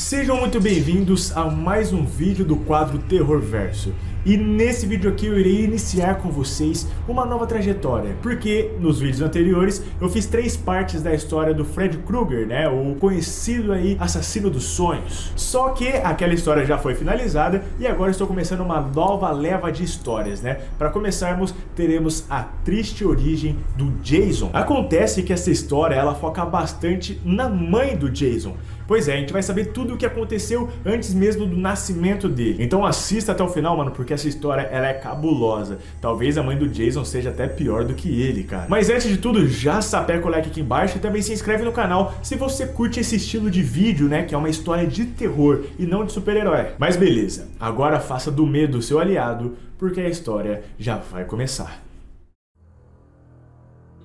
Sejam muito bem-vindos a mais um vídeo do quadro Terror Verso. E nesse vídeo aqui eu irei iniciar com vocês uma nova trajetória, porque nos vídeos anteriores eu fiz 3 partes da história do Fred Krueger, né, o conhecido aí assassino dos sonhos. Só que aquela história já foi finalizada e agora estou começando uma nova leva de histórias, né. Para começarmos, teremos a triste origem do Jason. Acontece que essa história ela foca bastante na mãe do Jason. Pois é, a gente vai saber tudo o que aconteceu antes mesmo do nascimento dele. Então assista até o final, mano, porque essa história ela é cabulosa. Talvez a mãe do Jason seja até pior do que ele, cara. Mas antes de tudo, já sapeca o like aqui embaixo e também se inscreve no canal se você curte esse estilo de vídeo, né, que é uma história de terror e não de super-herói. Mas beleza, agora faça do medo o seu aliado, porque a história já vai começar.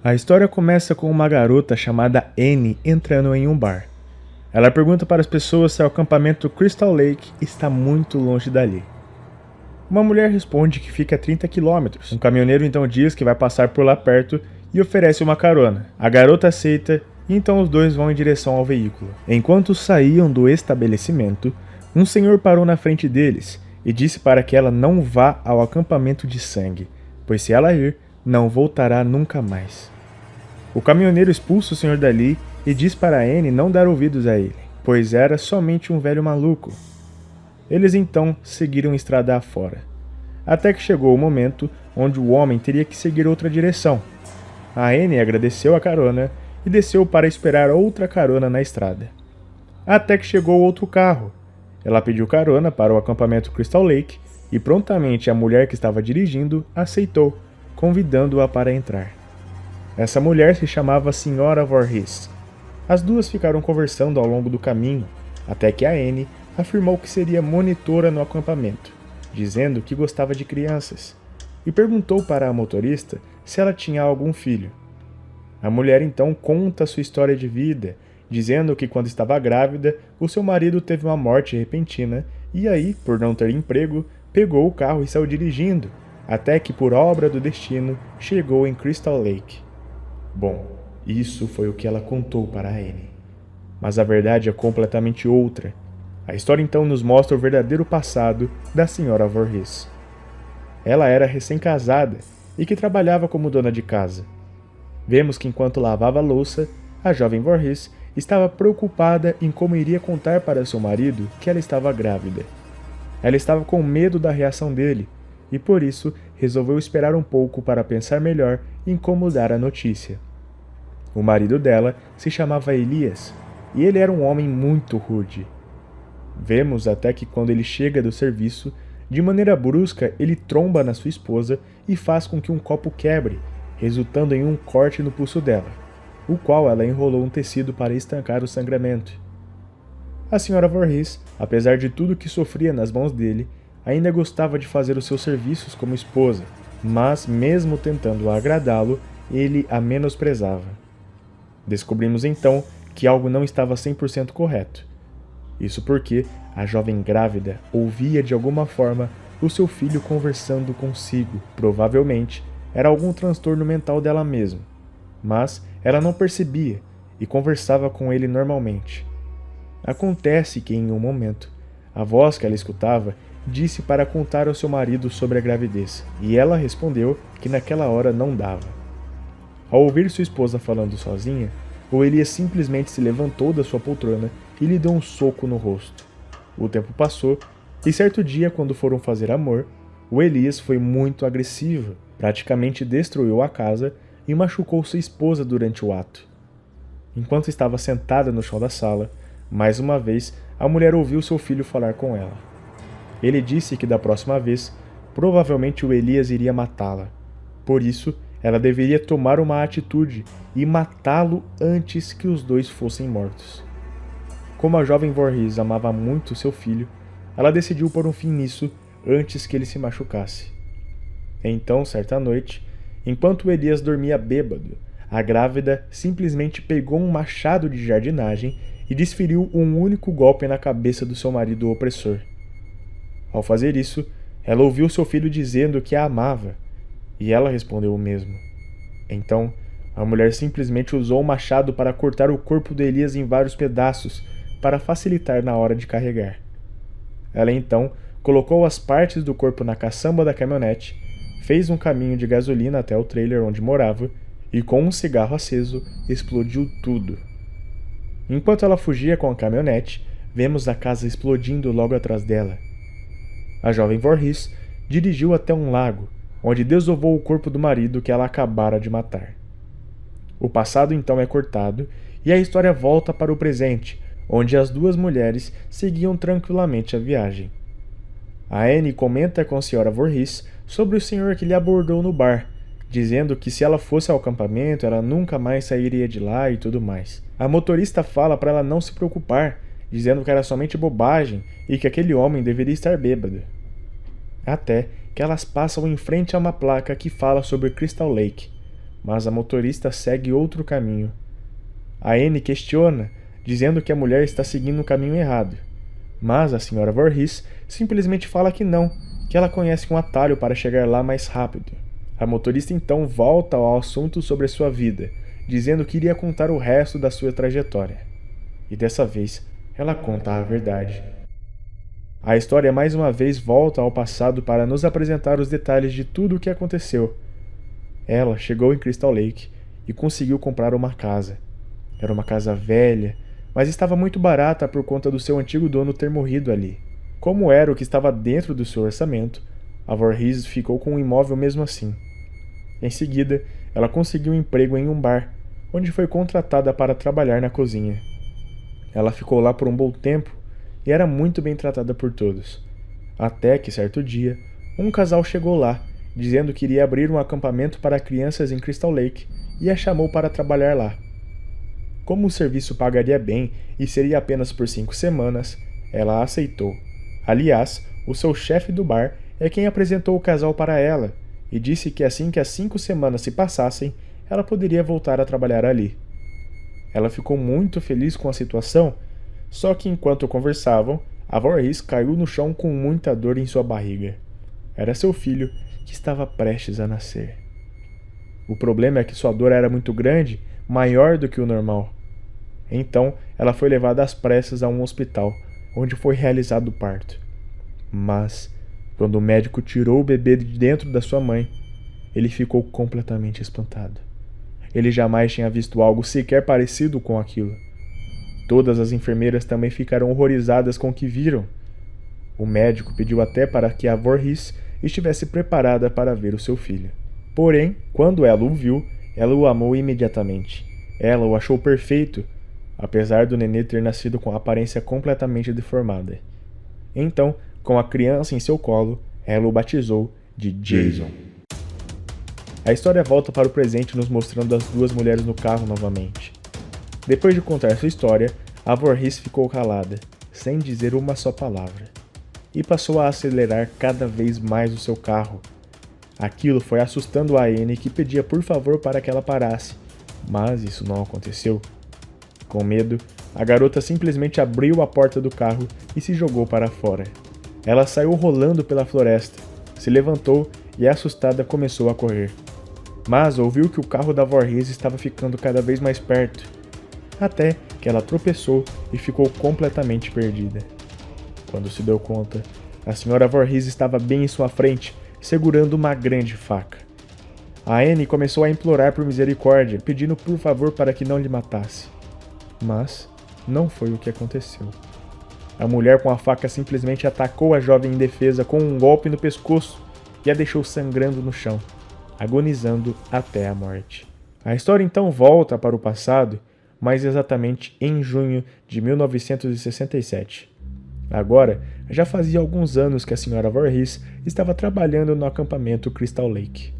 A história começa com uma garota chamada Annie entrando em um bar. Ela pergunta para as pessoas se o acampamento Crystal Lake está muito longe dali. Uma mulher responde que fica a 30 quilômetros. Um caminhoneiro então diz que vai passar por lá perto e oferece uma carona. A garota aceita e então os dois vão em direção ao veículo. Enquanto saíam do estabelecimento, um senhor parou na frente deles e disse para que ela não vá ao acampamento de sangue, pois se ela ir, não voltará nunca mais. O caminhoneiro expulsa o senhor dali e diz para Annie não dar ouvidos a ele, pois era somente um velho maluco. Eles então seguiram estrada afora, até que chegou o momento onde o homem teria que seguir outra direção. A Annie agradeceu a carona e desceu para esperar outra carona na estrada. Até que chegou outro carro. Ela pediu carona para o acampamento Crystal Lake e prontamente a mulher que estava dirigindo aceitou, convidando-a para entrar. Essa mulher se chamava Sra. Voorhees. As duas ficaram conversando ao longo do caminho, até que a Annie afirmou que seria monitora no acampamento, dizendo que gostava de crianças, e perguntou para a motorista se ela tinha algum filho. A mulher então conta sua história de vida, dizendo que quando estava grávida, o seu marido teve uma morte repentina e aí, por não ter emprego, pegou o carro e saiu dirigindo, até que por obra do destino chegou em Crystal Lake. Bom, isso foi o que ela contou para a Annie. Mas a verdade é completamente outra. A história então nos mostra o verdadeiro passado da Sra. Voorhees. Ela era recém-casada e que trabalhava como dona de casa. Vemos que enquanto lavava a louça, a jovem Voorhees estava preocupada em como iria contar para seu marido que ela estava grávida. Ela estava com medo da reação dele e por isso resolveu esperar um pouco para pensar melhor em como dar a notícia. O marido dela se chamava Elias, e ele era um homem muito rude. Vemos até que quando ele chega do serviço, de maneira brusca ele tromba na sua esposa e faz com que um copo quebre, resultando em um corte no pulso dela, o qual ela enrolou um tecido para estancar o sangramento. A Sra. Voorhees, apesar de tudo que sofria nas mãos dele, ainda gostava de fazer os seus serviços como esposa, mas mesmo tentando agradá-lo, ele a menosprezava. Descobrimos então que algo não estava 100% correto. Isso porque a jovem grávida ouvia de alguma forma o seu filho conversando consigo. Provavelmente era algum transtorno mental dela mesma, mas ela não percebia e conversava com ele normalmente. Acontece que em um momento, a voz que ela escutava disse para contar ao seu marido sobre a gravidez, e ela respondeu que naquela hora não dava. Ao ouvir sua esposa falando sozinha, o Elias simplesmente se levantou da sua poltrona e lhe deu um soco no rosto. O tempo passou, e certo dia, quando foram fazer amor, o Elias foi muito agressivo, praticamente destruiu a casa e machucou sua esposa durante o ato. Enquanto estava sentada no chão da sala, mais uma vez, a mulher ouviu seu filho falar com ela. Ele disse que da próxima vez, provavelmente o Elias iria matá-la. Por isso, ela deveria tomar uma atitude e matá-lo antes que os dois fossem mortos. Como a jovem Voorhees amava muito seu filho, ela decidiu pôr um fim nisso antes que ele se machucasse. Então, certa noite, enquanto Elias dormia bêbado, a grávida simplesmente pegou um machado de jardinagem e desferiu um único golpe na cabeça do seu marido opressor. Ao fazer isso, ela ouviu seu filho dizendo que a amava, e ela respondeu o mesmo. Então, a mulher simplesmente usou o machado para cortar o corpo de Elias em vários pedaços, para facilitar na hora de carregar. Ela então colocou as partes do corpo na caçamba da caminhonete, fez um caminho de gasolina até o trailer onde morava e, com um cigarro aceso, explodiu tudo. Enquanto ela fugia com a caminhonete, vemos a casa explodindo logo atrás dela. A jovem Voorhees dirigiu até um lago, onde desovou o corpo do marido que ela acabara de matar. O passado então é cortado e a história volta para o presente, onde as duas mulheres seguiam tranquilamente a viagem. A Annie comenta com a Sra. Voorhees sobre o senhor que lhe abordou no bar, dizendo que se ela fosse ao acampamento ela nunca mais sairia de lá e tudo mais. A motorista fala para ela não se preocupar, dizendo que era somente bobagem e que aquele homem deveria estar bêbado. Até que elas passam em frente a uma placa que fala sobre Crystal Lake, mas a motorista segue outro caminho. A Annie questiona, dizendo que a mulher está seguindo o caminho errado, mas a Sra. Voorhees simplesmente fala que não, que ela conhece um atalho para chegar lá mais rápido. A motorista então volta ao assunto sobre sua vida, dizendo que iria contar o resto da sua trajetória. E dessa vez, ela conta a verdade. A história mais uma vez volta ao passado para nos apresentar os detalhes de tudo o que aconteceu. Ela chegou em Crystal Lake e conseguiu comprar uma casa. Era uma casa velha, mas estava muito barata por conta do seu antigo dono ter morrido ali. Como era o que estava dentro do seu orçamento, a Voorhees ficou com o imóvel mesmo assim. Em seguida, ela conseguiu um emprego em um bar, onde foi contratada para trabalhar na cozinha. Ela ficou lá por um bom tempo e era muito bem tratada por todos. Até que, certo dia, um casal chegou lá, dizendo que iria abrir um acampamento para crianças em Crystal Lake e a chamou para trabalhar lá. Como o serviço pagaria bem e seria apenas por 5 semanas, ela aceitou. Aliás, o seu chefe do bar é quem apresentou o casal para ela e disse que assim que as 5 semanas se passassem, ela poderia voltar a trabalhar ali. Ela ficou muito feliz com a situação, só que enquanto conversavam, a Voorhees caiu no chão com muita dor em sua barriga. Era seu filho, que estava prestes a nascer. O problema é que sua dor era muito grande, maior do que o normal. Então, ela foi levada às pressas a um hospital, onde foi realizado o parto. Mas, quando o médico tirou o bebê de dentro da sua mãe, ele ficou completamente espantado. Ele jamais tinha visto algo sequer parecido com aquilo. Todas as enfermeiras também ficaram horrorizadas com o que viram. O médico pediu até para que a Voorhees estivesse preparada para ver o seu filho. Porém, quando ela o viu, ela o amou imediatamente. Ela o achou perfeito, apesar do nenê ter nascido com a aparência completamente deformada. Então, com a criança em seu colo, ela o batizou de Jason. A história volta para o presente nos mostrando as duas mulheres no carro novamente. Depois de contar sua história, a Voorhees ficou calada, sem dizer uma só palavra, e passou a acelerar cada vez mais o seu carro. Aquilo foi assustando a Annie, que pedia por favor para que ela parasse, mas isso não aconteceu. Com medo, a garota simplesmente abriu a porta do carro e se jogou para fora. Ela saiu rolando pela floresta, se levantou e assustada começou a correr. Mas ouviu que o carro da Voorhees estava ficando cada vez mais perto, até que ela tropeçou e ficou completamente perdida. Quando se deu conta, a Sra. Voorhees estava bem em sua frente, segurando uma grande faca. A Annie começou a implorar por misericórdia, pedindo por favor para que não lhe matasse. Mas não foi o que aconteceu. A mulher com a faca simplesmente atacou a jovem indefesa com um golpe no pescoço e a deixou sangrando no chão, agonizando até a morte. A história então volta para o passado, mais exatamente em junho de 1967. Agora, já fazia alguns anos que a Sra. Voorhees estava trabalhando no acampamento Crystal Lake.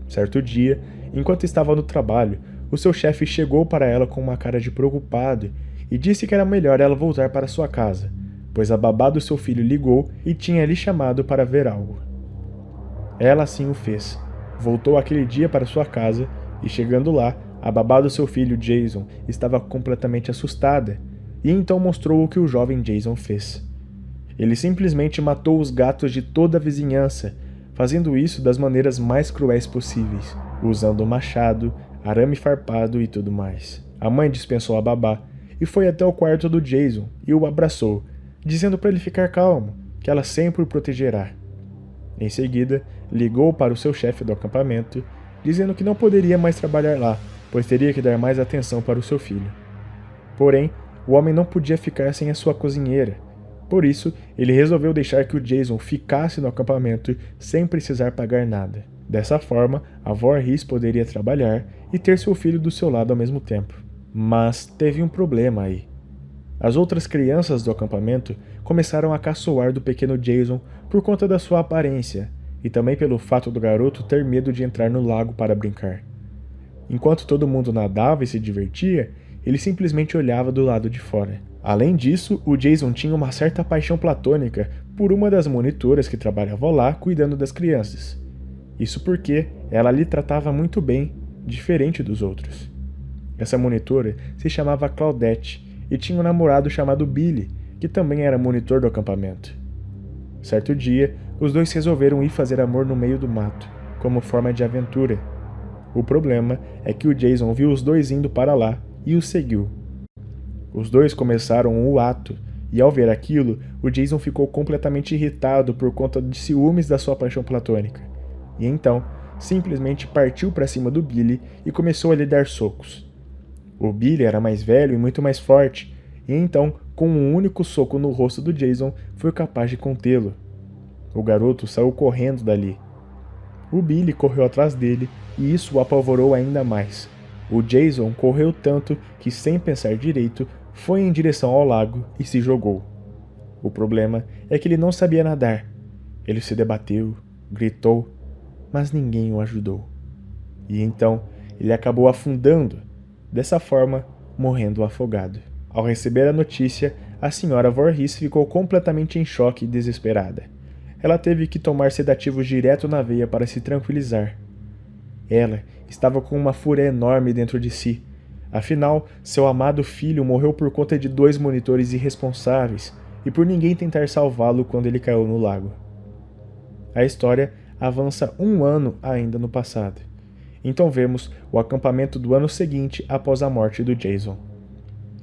Certo dia, enquanto estava no trabalho, o seu chefe chegou para ela com uma cara de preocupado e disse que era melhor ela voltar para sua casa, pois a babá do seu filho ligou e tinha lhe chamado para ver algo. Ela assim o fez. Voltou aquele dia para sua casa e, chegando lá, a babá do seu filho Jason estava completamente assustada e então mostrou o que o jovem Jason fez. Ele simplesmente matou os gatos de toda a vizinhança, fazendo isso das maneiras mais cruéis possíveis, usando um machado, arame farpado e tudo mais. A mãe dispensou a babá e foi até o quarto do Jason e o abraçou, dizendo para ele ficar calmo, que ela sempre o protegerá. Em seguida, ligou para o seu chefe do acampamento, dizendo que não poderia mais trabalhar lá, pois teria que dar mais atenção para o seu filho. Porém, o homem não podia ficar sem a sua cozinheira. Por isso, ele resolveu deixar que o Jason ficasse no acampamento sem precisar pagar nada. Dessa forma, a Voorhees poderia trabalhar e ter seu filho do seu lado ao mesmo tempo. Mas teve um problema aí. As outras crianças do acampamento começaram a caçoar do pequeno Jason por conta da sua aparência e também pelo fato do garoto ter medo de entrar no lago para brincar. Enquanto todo mundo nadava e se divertia, ele simplesmente olhava do lado de fora. Além disso, o Jason tinha uma certa paixão platônica por uma das monitoras que trabalhava lá cuidando das crianças. Isso porque ela lhe tratava muito bem, diferente dos outros. Essa monitora se chamava Claudette e tinha um namorado chamado Billy, que também era monitor do acampamento. Certo dia, os dois resolveram ir fazer amor no meio do mato, como forma de aventura. O problema é que o Jason viu os dois indo para lá e os seguiu. Os dois começaram o ato, e ao ver aquilo, o Jason ficou completamente irritado por conta de ciúmes da sua paixão platônica. E então, simplesmente partiu para cima do Billy e começou a lhe dar socos. O Billy era mais velho e muito mais forte, e então, com um único soco no rosto do Jason, foi capaz de contê-lo. O garoto saiu correndo dali. O Billy correu atrás dele, e isso o apavorou ainda mais. O Jason correu tanto que, sem pensar direito, foi em direção ao lago e se jogou. O problema é que ele não sabia nadar. Ele se debateu, gritou, mas ninguém o ajudou. E então ele acabou afundando, dessa forma, morrendo afogado. Ao receber a notícia, a senhora Voorhees ficou completamente em choque e desesperada. Ela teve que tomar sedativos direto na veia para se tranquilizar. Ela estava com uma fúria enorme dentro de si. Afinal, seu amado filho morreu por conta de 2 monitores irresponsáveis e por ninguém tentar salvá-lo quando ele caiu no lago. A história avança 1 ano ainda no passado. Então vemos o acampamento do ano seguinte após a morte do Jason.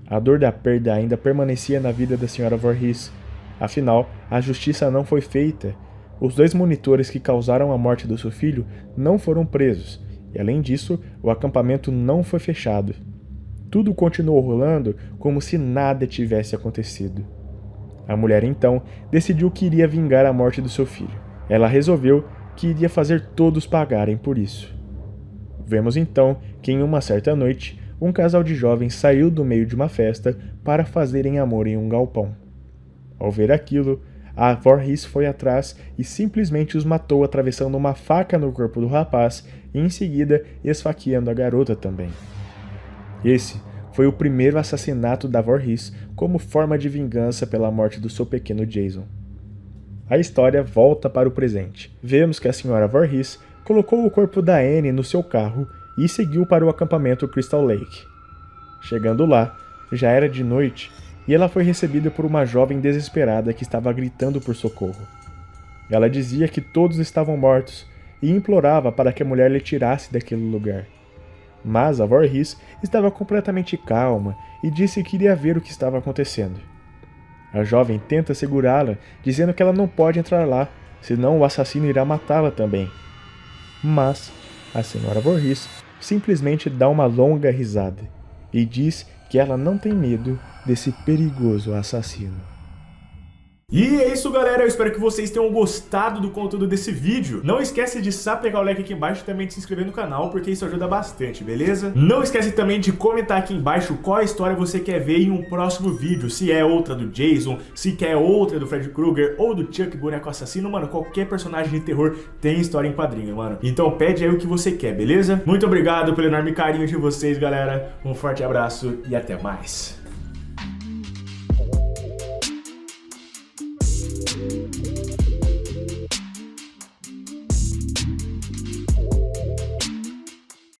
A dor da perda ainda permanecia na vida da senhora Voorhees. Afinal, a justiça não foi feita. Os 2 monitores que causaram a morte do seu filho não foram presos, e além disso, o acampamento não foi fechado. Tudo continuou rolando como se nada tivesse acontecido. A mulher então decidiu que iria vingar a morte do seu filho. Ela resolveu que iria fazer todos pagarem por isso. Vemos então que em uma certa noite, um casal de jovens saiu do meio de uma festa para fazerem amor em um galpão. Ao ver aquilo, a Voorhees foi atrás e simplesmente os matou atravessando uma faca no corpo do rapaz e em seguida esfaqueando a garota também. Esse foi o primeiro assassinato da Voorhees como forma de vingança pela morte do seu pequeno Jason. A história volta para o presente. Vemos que a senhora Voorhees colocou o corpo da Annie no seu carro e seguiu para o acampamento Crystal Lake. Chegando lá, já era de noite e ela foi recebida por uma jovem desesperada que estava gritando por socorro. Ela dizia que todos estavam mortos e implorava para que a mulher lhe tirasse daquele lugar. Mas a Voorhees estava completamente calma e disse que iria ver o que estava acontecendo. A jovem tenta segurá-la, dizendo que ela não pode entrar lá, senão o assassino irá matá-la também. Mas a senhora Voorhees simplesmente dá uma longa risada e diz que ela não tem medo desse perigoso assassino. E é isso, galera, eu espero que vocês tenham gostado do conteúdo desse vídeo. Não esquece de sapecar o like aqui embaixo e também de se inscrever no canal, porque isso ajuda bastante, beleza? Não esquece também de comentar aqui embaixo qual história você quer ver em um próximo vídeo. Se é outra do Jason, se quer outra do Freddy Krueger ou do Chuck Boneco Assassino, mano, qualquer personagem de terror tem história em quadrinho, mano. Então pede aí o que você quer, beleza? Muito obrigado pelo enorme carinho de vocês, galera. Um forte abraço e até mais.